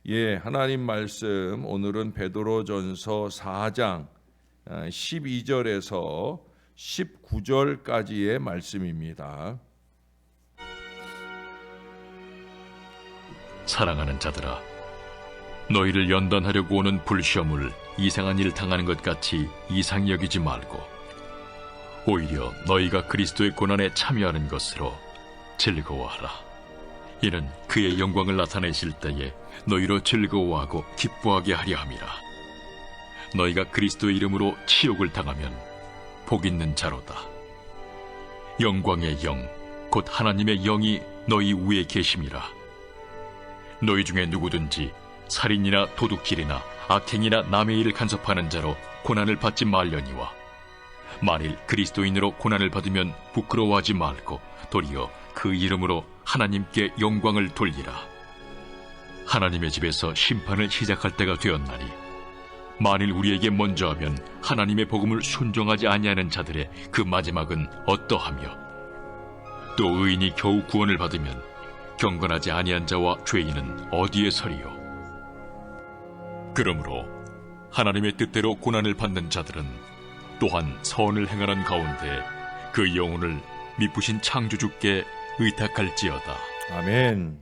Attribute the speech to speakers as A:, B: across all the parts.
A: 예, 하나님 말씀 오늘은 베드로전서 4장 12절에서 19절까지의 말씀입니다.
B: 사랑하는 자들아, 너희를 연단하려고 오는 불시험을 이상한 일 당하는 것 같이 이상히 여기지 말고 오히려 너희가 그리스도의 고난에 참여하는 것으로 즐거워하라. 이는 그의 영광을 나타내실 때에 너희로 즐거워하고 기뻐하게 하려 함이라. 너희가 그리스도의 이름으로 치욕을 당하면 복 있는 자로다. 영광의 영, 곧 하나님의 영이 너희 위에 계심이라. 너희 중에 누구든지 살인이나 도둑질이나 악행이나 남의 일을 간섭하는 자로 고난을 받지 말려니와, 만일 그리스도인으로 고난을 받으면 부끄러워하지 말고 도리어 그 이름으로 하나님께 영광을 돌리라. 하나님의 집에서 심판을 시작할 때가 되었나니, 만일 우리에게 먼저 하면 하나님의 복음을 순종하지 아니하는 자들의 그 마지막은 어떠하며, 또 의인이 겨우 구원을 받으면 경건하지 아니한 자와 죄인은 어디에 서리요? 그러므로 하나님의 뜻대로 고난을 받는 자들은 또한 선을 행하는 가운데 그 영혼을 미쁘신 창조주께 의탁할지어다.
A: 아멘.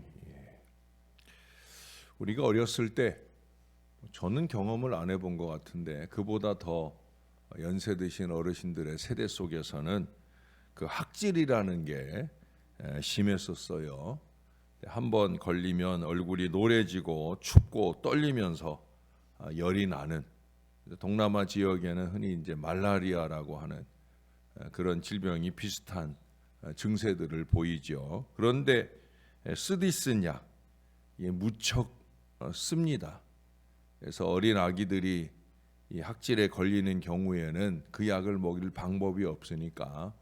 A: 우리가 어렸을 때, 저는 경험을 안 해본 것 같은데 그보다 더 연세 드신 어르신들의 세대 속에서는 그 학질이라는 게 심했었어요. 한번 걸리면 얼굴이 노래지고 춥고 떨리면서 열이 나는, 동남아 지역에는 흔히 이제 말라리아라고 하는 그런 질병이 비슷한 증세들을 보이죠. 그런데 쓰디쓴 약, 무척 씁니다. 그래서 어린 아기들이 이 학질에 걸리는 경우에는 그 약을 먹일 방법이 없으니까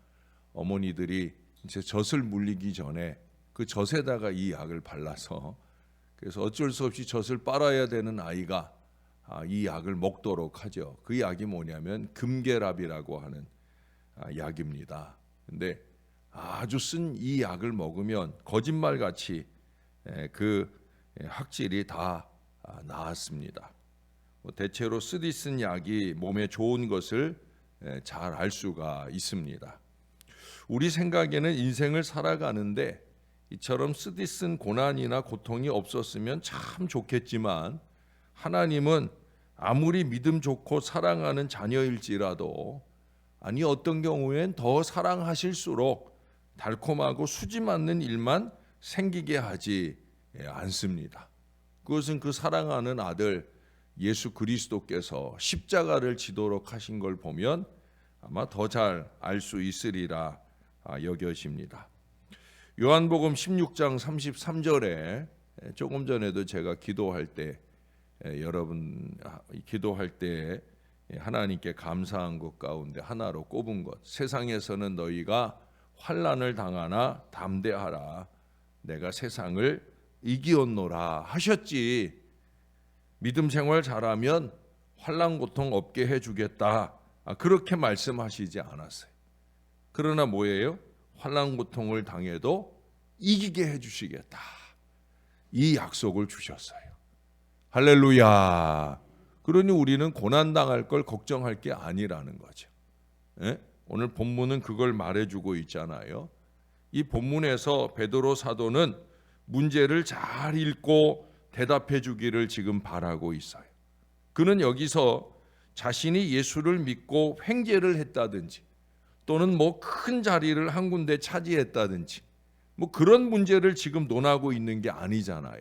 A: 어머니들이 이제 젖을 물리기 전에 그 젖에다가 이 약을 발라서, 그래서 어쩔 수 없이 젖을 빨아야 되는 아이가 이 약을 먹도록 하죠. 그 약이 뭐냐면 금계랍이라고 하는 약입니다. 근데 아주 쓴 이 약을 먹으면 거짓말같이 그 학질이 다 나았습니다. 대체로 쓰디쓴 약이 몸에 좋은 것을 잘 알 수가 있습니다. 우리 생각에는 인생을 살아가는데 이처럼 쓰디쓴 고난이나 고통이 없었으면 참 좋겠지만, 하나님은 아무리 믿음 좋고 사랑하는 자녀일지라도, 아니 어떤 경우엔 더 사랑하실수록 달콤하고 수지 맞는 일만 생기게 하지 않습니다. 그것은 그 사랑하는 아들 예수 그리스도께서 십자가를 지도록 하신 걸 보면 아마 더 잘 알 수 있으리라 여겨집니다. 요한복음 16장 33절에 조금 전에도 제가 기도할 때, 여러분 기도할 때 하나님께 감사한 것 가운데 하나로 꼽은 것, 세상에서는 너희가 환난을 당하나 담대하라, 내가 세상을 이기었노라 하셨지. 믿음 생활 잘하면 환난 고통 없게 해주겠다, 그렇게 말씀하시지 않았어요. 그러나 뭐예요? 환난 고통을 당해도 이기게 해주시겠다, 이 약속을 주셨어요. 할렐루야. 그러니 우리는 고난 당할 걸 걱정할 게 아니라는 거죠. 오늘 본문은 그걸 말해주고 있잖아요. 이 본문에서 베드로 사도는 문제를 잘 읽고 대답해 주기를 지금 바라고 있어요. 그는 여기서 자신이 예수를 믿고 횡재를 했다든지, 또는 큰 자리를 한 군데 차지했다든지, 그런 문제를 지금 논하고 있는 게 아니잖아요.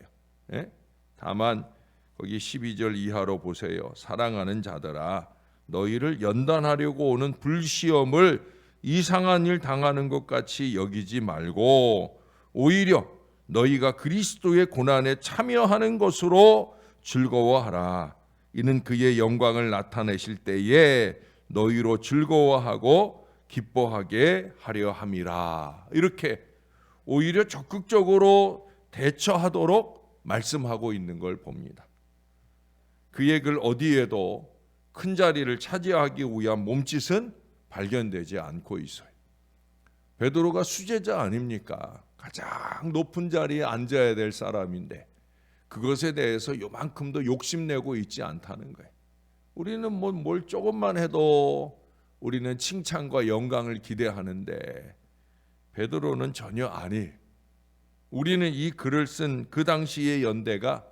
A: 다만 거기 12절 이하로 보세요. 사랑하는 자들아, 너희를 연단하려고 오는 불시험을 이상한 일 당하는 것 같이 여기지 말고 오히려 너희가 그리스도의 고난에 참여하는 것으로 즐거워하라. 이는 그의 영광을 나타내실 때에 너희로 즐거워하고 기뻐하게 하려 함이라. 이렇게 오히려 적극적으로 대처하도록 말씀하고 있는 걸 봅니다. 그의 글 어디에도 큰 자리를 차지하기 위한 몸짓은 발견되지 않고 있어요. 베드로가 수제자 아닙니까? 가장 높은 자리에 앉아야 될 사람인데 그것에 대해서 요만큼도 욕심내고 있지 않다는 거예요. 우리는 뭘 조금만 해도 우리는 칭찬과 영광을 기대하는데 베드로는 전혀 아니. 우리는 이 글을 쓴 그 당시의 연대가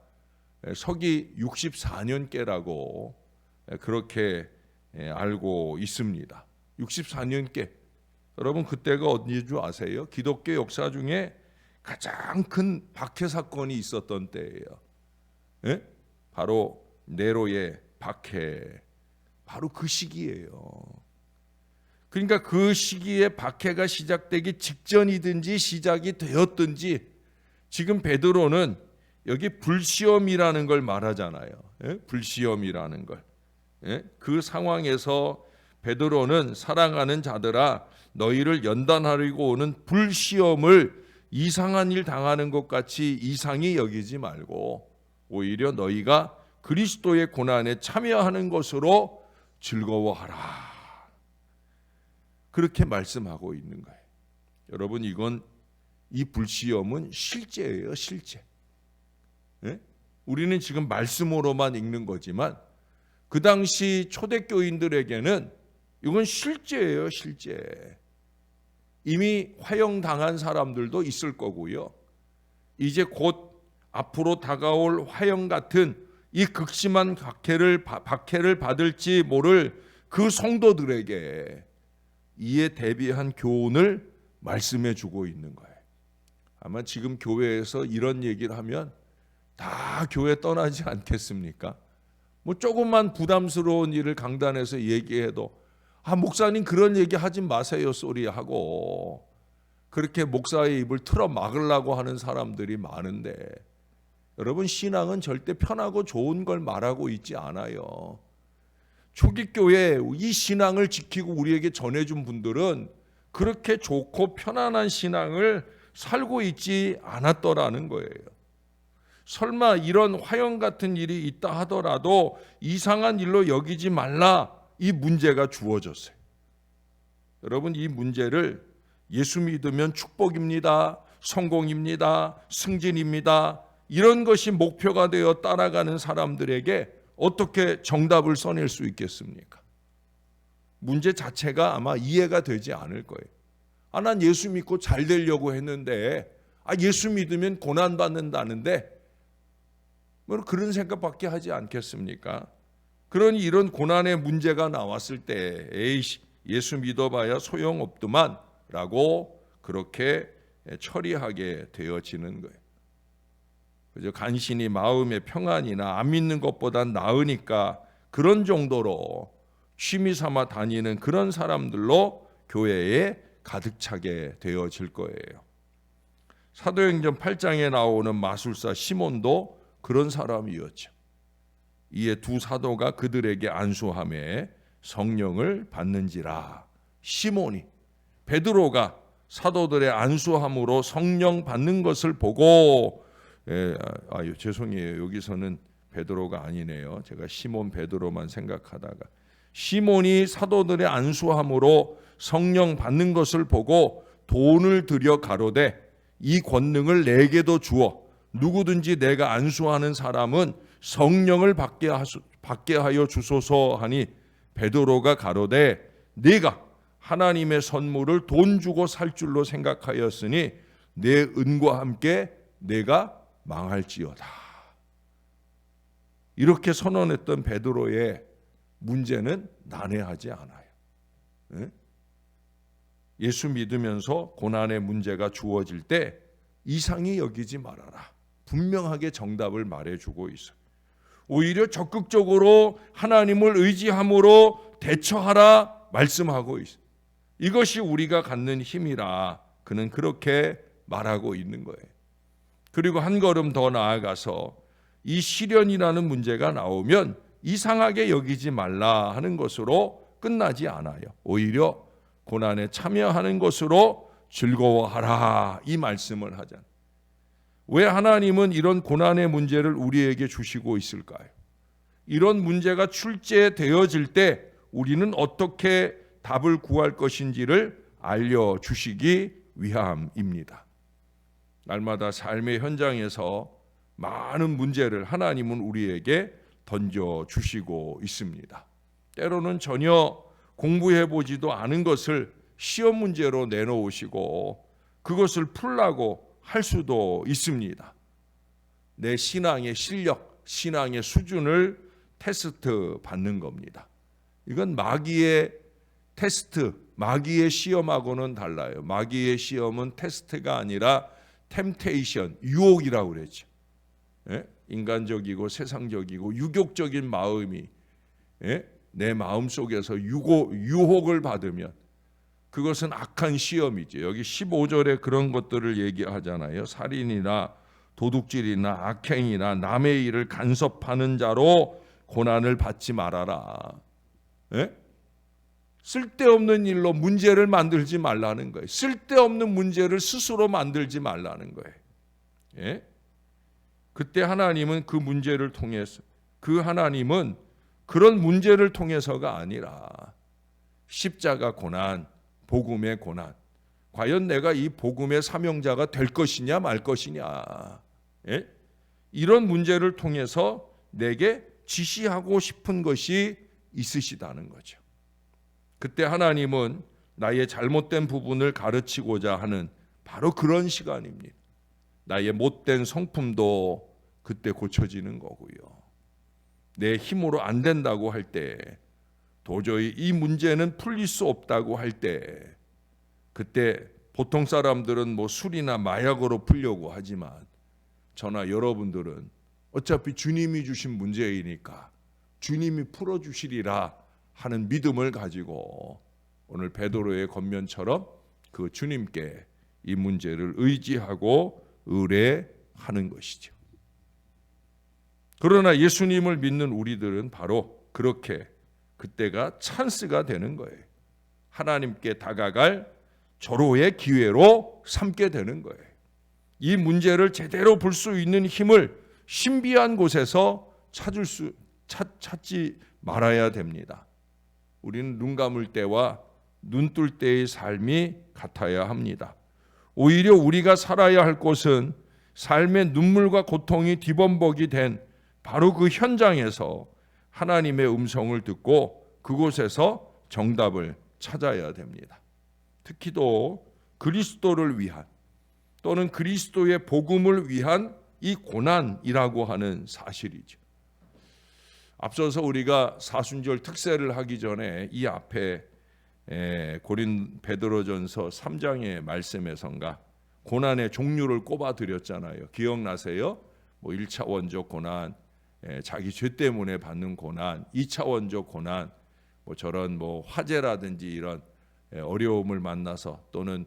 A: 서기 64년께라고 그렇게 알고 있습니다. 64년께. 여러분 그때가 어디인 줄 아세요? 기독교 역사 중에 가장 큰 박해 사건이 있었던 때예요. 예? 바로 네로의 박해. 바로 그 시기예요. 그러니까 그 시기에 박해가 시작되기 직전이든지 시작이 되었든지 지금 베드로는 여기 불시험이라는 걸 말하잖아요. 예? 불시험이라는 걸. 예? 그 상황에서 베드로는 사랑하는 자들아 너희를 연단하려고 오는 불시험을 이상한 일 당하는 것 같이 이상히 여기지 말고 오히려 너희가 그리스도의 고난에 참여하는 것으로 즐거워하라. 그렇게 말씀하고 있는 거예요. 여러분 이 불시험은 실제예요. 실제. 예? 우리는 지금 말씀으로만 읽는 거지만 그 당시 초대교인들에게는 이건 실제예요. 실제. 이미 화형당한 사람들도 있을 거고요. 이제 곧 앞으로 다가올 화형 같은 이 극심한 박해를 받을지 모를 그 성도들에게 이에 대비한 교훈을 말씀해 주고 있는 거예요. 아마 지금 교회에서 이런 얘기를 하면 다 교회 떠나지 않겠습니까? 뭐 조금만 부담스러운 일을 강단에서 얘기해도 목사님 그런 얘기 하지 마세요 소리 하고 그렇게 목사의 입을 틀어 막으려고 하는 사람들이 많은데 여러분 신앙은 절대 편하고 좋은 걸 말하고 있지 않아요. 초기 교회 이 신앙을 지키고 우리에게 전해준 분들은 그렇게 좋고 편안한 신앙을 살고 있지 않았더라는 거예요. 설마 이런 화형 같은 일이 있다 하더라도 이상한 일로 여기지 말라 이 문제가 주어졌어요. 여러분 이 문제를 예수 믿으면 축복입니다. 성공입니다. 승진입니다. 이런 것이 목표가 되어 따라가는 사람들에게 어떻게 정답을 써낼 수 있겠습니까? 문제 자체가 아마 이해가 되지 않을 거예요. 난 예수 믿고 잘 되려고 했는데 예수 믿으면 고난받는다는데 뭐 그런 생각밖에 하지 않겠습니까? 그러니 이런 고난의 문제가 나왔을 때 에이씨 예수 믿어봐야 소용없더만 라고 그렇게 처리하게 되어지는 거예요. 그저 간신히 마음의 평안이나 안 믿는 것보단 나으니까 그런 정도로 취미 삼아 다니는 그런 사람들로 교회에 가득 차게 되어질 거예요. 사도행전 8장에 나오는 마술사 시몬도 그런 사람이었죠. 이에 두 사도가 그들에게 안수하며 성령을 받는지라. 시몬이 베드로가 사도들의 안수함으로 성령 받는 것을 보고 죄송해요. 여기서는 베드로가 아니네요. 제가 시몬 베드로만 생각하다가 시몬이 사도들의 안수함으로 성령 받는 것을 보고 돈을 들여 가로되 이 권능을 내게도 주어 누구든지 내가 안수하는 사람은 성령을 받게 하여 주소서 하니 베드로가 가로되 네가 하나님의 선물을 돈 주고 살 줄로 생각하였으니 내 은과 함께 내가 망할지어다. 이렇게 선언했던 베드로의 문제는 난해하지 않아요. 예수 믿으면서 고난의 문제가 주어질 때 이상히 여기지 말아라. 분명하게 정답을 말해주고 있어요. 오히려 적극적으로 하나님을 의지함으로 대처하라 말씀하고 있어요. 이것이 우리가 갖는 힘이라 그는 그렇게 말하고 있는 거예요. 그리고 한 걸음 더 나아가서 이 시련이라는 문제가 나오면 이상하게 여기지 말라 하는 것으로 끝나지 않아요. 오히려 고난에 참여하는 것으로 즐거워하라 이 말씀을 하잖아요. 왜 하나님은 이런 고난의 문제를 우리에게 주시고 있을까요? 이런 문제가 출제되어질 때 우리는 어떻게 답을 구할 것인지를 알려주시기 위함입니다. 날마다 삶의 현장에서 많은 문제를 하나님은 우리에게 던져주시고 있습니다. 때로는 전혀 공부해보지도 않은 것을 시험 문제로 내놓으시고 그것을 풀라고 할 수도 있습니다. 내 신앙의 실력, 신앙의 수준을 테스트 받는 겁니다. 이건 마귀의 테스트, 마귀의 시험하고는 달라요. 마귀의 시험은 테스트가 아니라 템테이션, 유혹이라고 그랬죠. 인간적이고 세상적이고 유격적인 마음이 내 마음 속에서 유혹을 받으면 그것은 악한 시험이죠. 여기 15절에 그런 것들을 얘기하잖아요. 살인이나 도둑질이나 악행이나 남의 일을 간섭하는 자로 고난을 받지 말아라. 쓸데없는 일로 문제를 만들지 말라는 거예요. 쓸데없는 문제를 스스로 만들지 말라는 거예요. 그때 하나님은 그 문제를 통해서, 그 하나님은 그런 문제를 통해서가 아니라 십자가 고난, 복음의 고난, 과연 내가 이 복음의 사명자가 될 것이냐 말 것이냐, 이런 문제를 통해서 내게 지시하고 싶은 것이 있으시다는 거죠. 그때 하나님은 나의 잘못된 부분을 가르치고자 하는 바로 그런 시간입니다. 나의 못된 성품도 그때 고쳐지는 거고요. 내 힘으로 안 된다고 할 때, 도저히 이 문제는 풀릴 수 없다고 할 때, 그때 보통 사람들은 뭐 술이나 마약으로 풀려고 하지만 저나 여러분들은 어차피 주님이 주신 문제이니까 주님이 풀어주시리라 하는 믿음을 가지고 오늘 베드로의 권면처럼 그 주님께 이 문제를 의지하고 의뢰하는 것이죠. 그러나 예수님을 믿는 우리들은 바로 그렇게 그때가 찬스가 되는 거예요. 하나님께 다가갈 절호의 기회로 삼게 되는 거예요. 이 문제를 제대로 볼 수 있는 힘을 신비한 곳에서 찾지 말아야 됩니다. 우리는 눈 감을 때와 눈 뜰 때의 삶이 같아야 합니다. 오히려 우리가 살아야 할 곳은 삶의 눈물과 고통이 뒤범벅이 된 바로 그 현장에서 하나님의 음성을 듣고 그곳에서 정답을 찾아야 됩니다. 특히도 그리스도를 위한 또는 그리스도의 복음을 위한 이 고난이라고 하는 사실이죠. 앞서서 우리가 사순절 특세를 하기 전에 이 앞에 베드로전서 3장의 말씀에선가 고난의 종류를 꼽아 드렸잖아요. 기억나세요? 1차 원적 고난, 자기 죄 때문에 받는 고난, 2차 원적 고난, 저런 화재라든지 이런 어려움을 만나서 또는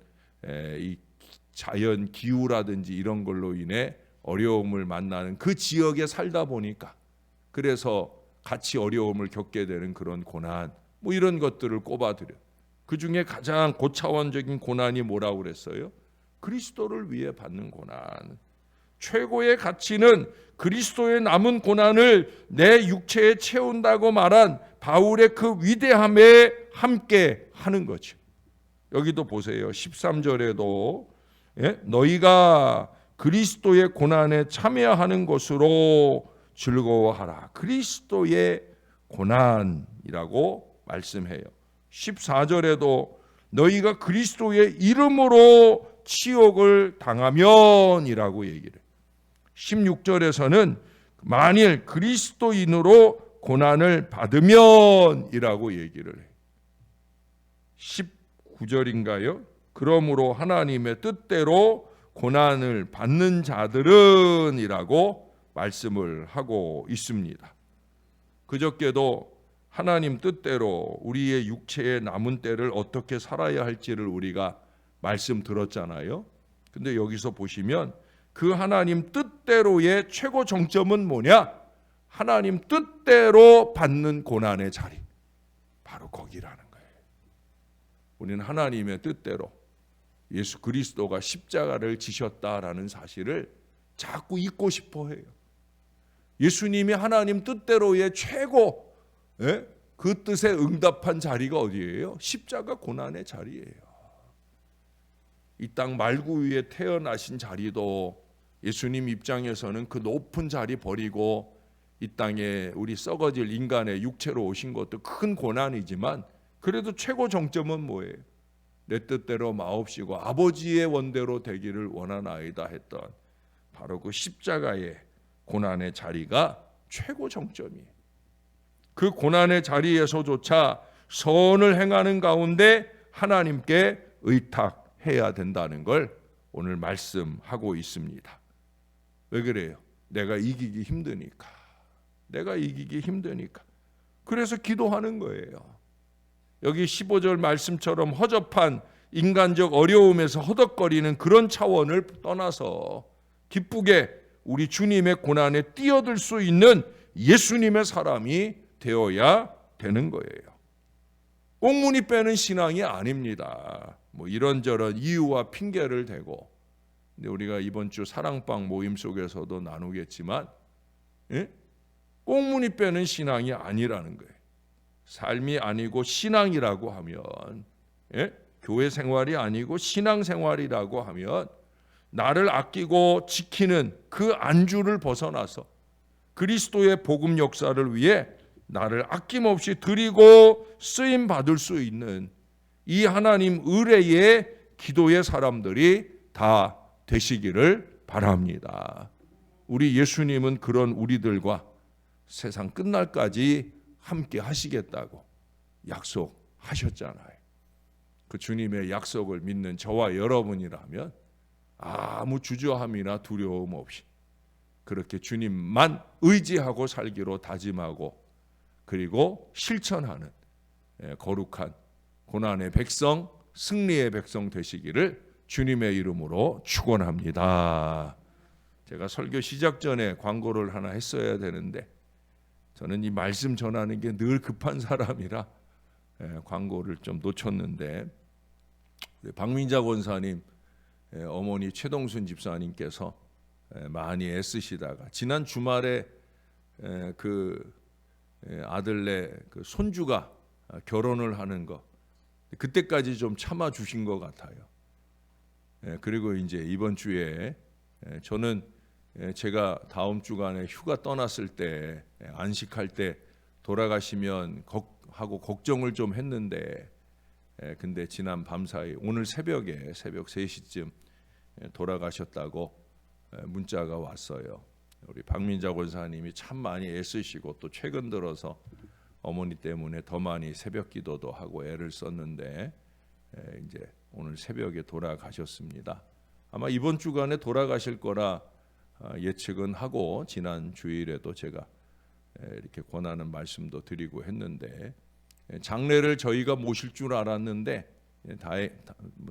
A: 이 자연 기후라든지 이런 걸로 인해 어려움을 만나는 그 지역에 살다 보니까 그래서 같이 어려움을 겪게 되는 그런 고난, 이런 것들을 꼽아드려. 그 중에 가장 고차원적인 고난이 뭐라고 그랬어요? 그리스도를 위해 받는 고난. 최고의 가치는 그리스도의 남은 고난을 내 육체에 채운다고 말한 바울의 그 위대함에 함께 하는 거죠. 여기도 보세요. 13절에도 너희가 그리스도의 고난에 참여하는 것으로 즐거워하라. 그리스도의 고난이라고 말씀해요. 14절에도 너희가 그리스도의 이름으로 치욕을 당하면이라고 얘기를 해요. 16절에서는 만일 그리스도인으로 고난을 받으면이라고 얘기를 해요. 19절인가요? 그러므로 하나님의 뜻대로 고난을 받는 자들은 이라고 말씀을 하고 있습니다. 그저께도 하나님 뜻대로 우리의 육체의 남은 때를 어떻게 살아야 할지를 우리가 말씀 들었잖아요. 근데 여기서 보시면 그 하나님 뜻대로의 최고 정점은 뭐냐? 하나님 뜻대로 받는 고난의 자리, 바로 거기라는 거예요. 우리는 하나님의 뜻대로 예수 그리스도가 십자가를 지셨다라는 사실을 자꾸 잊고 싶어 해요. 예수님이 하나님 뜻대로의 최고, 그 뜻에 응답한 자리가 어디예요? 십자가 고난의 자리예요. 이 땅 말구 위에 태어나신 자리도 예수님 입장에서는 그 높은 자리 버리고 이 땅에 우리 썩어질 인간의 육체로 오신 것도 큰 고난이지만 그래도 최고 정점은 뭐예요? 내 뜻대로 마옵시고 아버지의 원대로 되기를 원하나이다 했던 바로 그 십자가의 고난의 자리가 최고 정점이에요. 그 고난의 자리에서조차 선을 행하는 가운데 하나님께 의탁해야 된다는 걸 오늘 말씀하고 있습니다. 왜 그래요? 내가 이기기 힘드니까. 그래서 기도하는 거예요. 여기 15절 말씀처럼 허접한 인간적 어려움에서 허덕거리는 그런 차원을 떠나서 기쁘게 우리 주님의 고난에 뛰어들 수 있는 예수님의 사람이 되어야 되는 거예요. 꽁무니 빼는 신앙이 아닙니다. 뭐 이런저런 이유와 핑계를 대고, 근데 우리가 이번 주 사랑방 모임 속에서도 나누겠지만, 꽁무니 빼는 신앙이 아니라는 거예요. 삶이 아니고 신앙이라고 하면, 교회 생활이 아니고 신앙 생활이라고 하면 나를 아끼고 지키는 그 안주를 벗어나서 그리스도의 복음 역사를 위해 나를 아낌없이 드리고 쓰임 받을 수 있는 이 하나님 의뢰의 기도의 사람들이 다 되시기를 바랍니다. 우리 예수님은 그런 우리들과 세상 끝날까지 함께 하시겠다고 약속하셨잖아요. 그 주님의 약속을 믿는 저와 여러분이라면 아무 주저함이나 두려움 없이 그렇게 주님만 의지하고 살기로 다짐하고 그리고 실천하는 거룩한 고난의 백성, 승리의 백성 되시기를 주님의 이름으로 축원합니다. 제가 설교 시작 전에 광고를 하나 했어야 되는데 저는 이 말씀 전하는 게 늘 급한 사람이라 광고를 좀 놓쳤는데, 박민자 권사님 어머니 최동순 집사님께서 많이 애쓰시다가 지난 주말에 그 아들네 그 손주가 결혼을 하는 거 그때까지 좀 참아 주신 것 같아요. 그리고 이제 이번 주에 저는 제가 다음 주간에 휴가 떠났을 때 안식할 때 돌아가시면 하고 걱정을 좀 했는데, 근데 지난 밤사이 오늘 새벽 3시쯤 돌아가셨다고 문자가 왔어요. 우리 박민자 권사님이 참 많이 애쓰시고 또 최근 들어서 어머니 때문에 더 많이 새벽 기도도 하고 애를 썼는데 이제 오늘 새벽에 돌아가셨습니다. 아마 이번 주간에 돌아가실 거라 예측은 하고 지난 주일에도 제가 이렇게 권하는 말씀도 드리고 했는데, 장례를 저희가 모실 줄 알았는데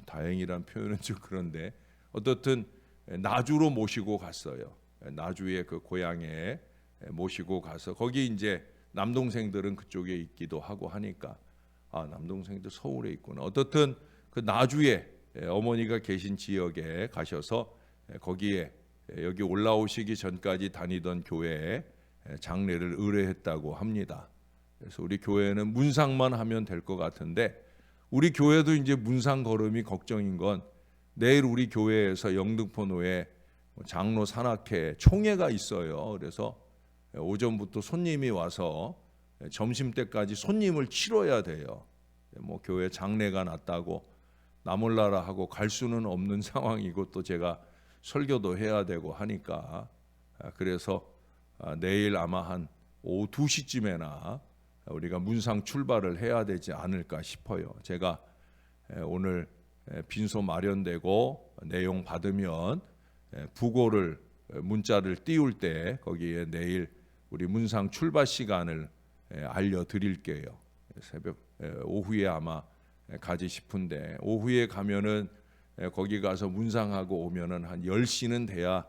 A: 다행이란 표현은 좀 그런데 어떻든 나주로 모시고 갔어요. 나주의 그 고향에 모시고 가서 거기 이제 남동생들은 그쪽에 있기도 하고 하니까 남동생들 서울에 있구나. 어떻든 그 나주에 어머니가 계신 지역에 가셔서 거기에 여기 올라오시기 전까지 다니던 교회에 장례를 의뢰했다고 합니다. 그래서 우리 교회는 문상만 하면 될 것 같은데 우리 교회도 이제 문상 걸음이 걱정인 건 내일 우리 교회에서 영등포노에 장로 산악회 총회가 있어요. 그래서 오전부터 손님이 와서 점심 때까지 손님을 치러야 돼요. 뭐 교회 장례가 났다고 나 몰라라 하고 갈 수는 없는 상황이고 또 제가 설교도 해야 되고 하니까 그래서 내일 아마 한 오후 2시쯤에나 우리가 문상 출발을 해야 되지 않을까 싶어요. 제가 오늘 빈소 마련되고 내용 받으면 부고를 문자를 띄울 때 거기에 내일 우리 문상 출발 시간을 알려드릴게요. 새벽 오후에 아마 가지 싶은데 오후에 가면은 거기 가서 문상하고 오면은 한 10시는 돼야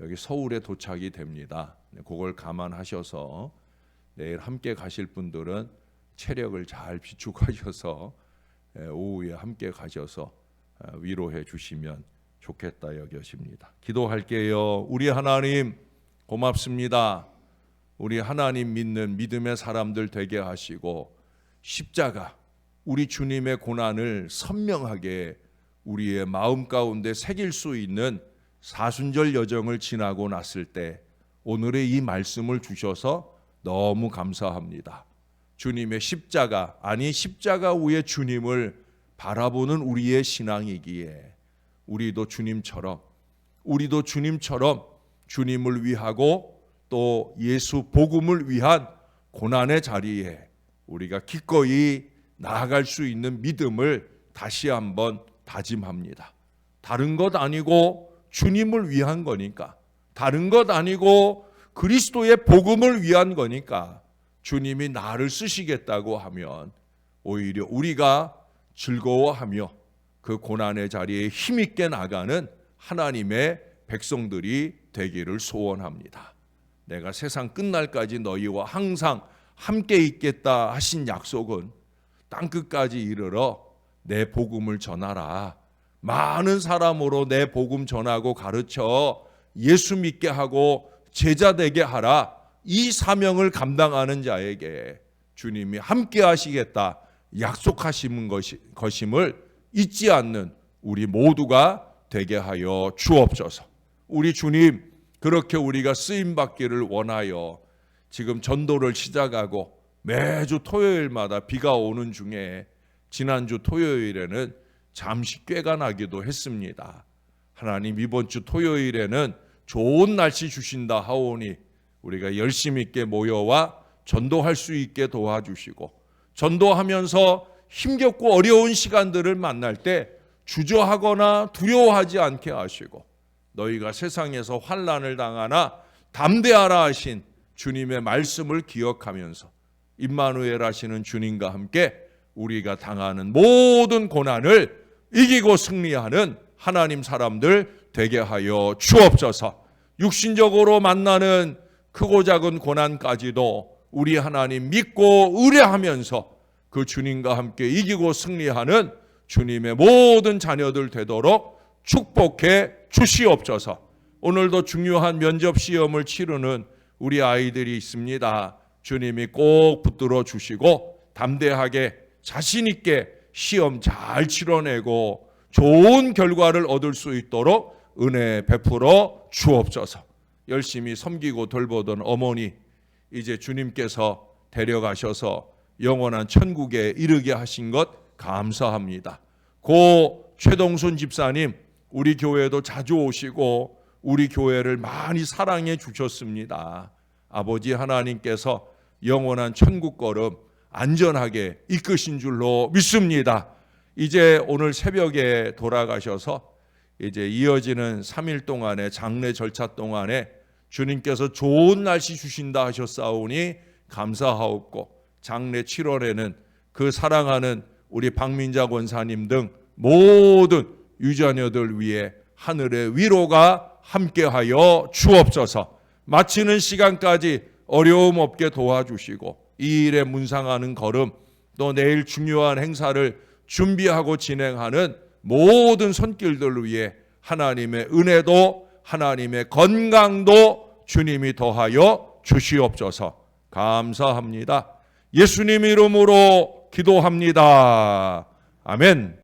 A: 여기 서울에 도착이 됩니다. 그걸 감안하셔서 내일 함께 가실 분들은 체력을 잘 비축하셔서 오후에 함께 가셔서 위로해 주시면 좋겠다 여겨집니다. 기도할게요. 우리 하나님 고맙습니다. 우리 하나님 믿는 믿음의 사람들 되게 하시고 십자가 우리 주님의 고난을 선명하게 우리의 마음 가운데 새길 수 있는 사순절 여정을 지나고 났을 때 오늘의 이 말씀을 주셔서 너무 감사합니다. 주님의 십자가, 아니 십자가 위에 주님을 바라보는 우리의 신앙이기에 우리도 주님처럼 주님을 위하고 또 예수 복음을 위한 고난의 자리에 우리가 기꺼이 나아갈 수 있는 믿음을 다시 한번 다짐합니다. 다른 것 아니고 주님을 위한 거니까, 다른 것 아니고 그리스도의 복음을 위한 거니까 주님이 나를 쓰시겠다고 하면 오히려 우리가 즐거워하며 그 고난의 자리에 힘있게 나가는 하나님의 백성들이 되기를 소원합니다. 내가 세상 끝날까지 너희와 항상 함께 있겠다 하신 약속은 땅끝까지 이르러 내 복음을 전하라. 많은 사람으로 내 복음 전하고 가르쳐 예수 믿게 하고 제자 되게 하라. 이 사명을 감당하는 자에게 주님이 함께 하시겠다 약속하신 것임을 잊지 않는 우리 모두가 되게 하여 주옵소서. 우리 주님, 그렇게 우리가 쓰임받기를 원하여 지금 전도를 시작하고 매주 토요일마다 비가 오는 중에 지난주 토요일에는 잠시 꾀가 나기도 했습니다. 하나님, 이번 주 토요일에는 좋은 날씨 주신다 하오니 우리가 열심 있게 모여와 전도할 수 있게 도와주시고, 전도하면서 힘겹고 어려운 시간들을 만날 때 주저하거나 두려워하지 않게 하시고, 너희가 세상에서 환난을 당하나 담대하라 하신 주님의 말씀을 기억하면서 임마누엘 하시는 주님과 함께 우리가 당하는 모든 고난을 이기고 승리하는 하나님 사람들 되게 하여 주옵소서. 육신적으로 만나는 크고 작은 고난까지도 우리 하나님 믿고 의뢰하면서 그 주님과 함께 이기고 승리하는 주님의 모든 자녀들 되도록 축복해 주시옵소서. 오늘도 중요한 면접 시험을 치르는 우리 아이들이 있습니다. 주님이 꼭 붙들어 주시고 담대하게 자신 있게 시험 잘 치러내고 좋은 결과를 얻을 수 있도록 은혜 베풀어 주옵소서. 열심히 섬기고 돌보던 어머니, 이제 주님께서 데려가셔서 영원한 천국에 이르게 하신 것 감사합니다. 고 최동순 집사님, 우리 교회도 자주 오시고 우리 교회를 많이 사랑해 주셨습니다. 아버지 하나님께서 영원한 천국 걸음 안전하게 이끄신 줄로 믿습니다. 이제 오늘 새벽에 돌아가셔서 이제 이어지는 3일 동안의 장례 절차 동안에 주님께서 좋은 날씨 주신다 하셨사오니 감사하옵고, 장례 7월에는 그 사랑하는 우리 박민자 권사님 등 모든 유자녀들 위해 하늘의 위로가 함께하여 주옵소서. 마치는 시간까지 어려움 없게 도와주시고, 이 일에 문상하는 걸음, 또 내일 중요한 행사를 준비하고 진행하는 모든 손길들을 위해 하나님의 은혜도 하나님의 건강도 주님이 더하여 주시옵소서. 감사합니다. 예수님 이름으로 기도합니다. 아멘.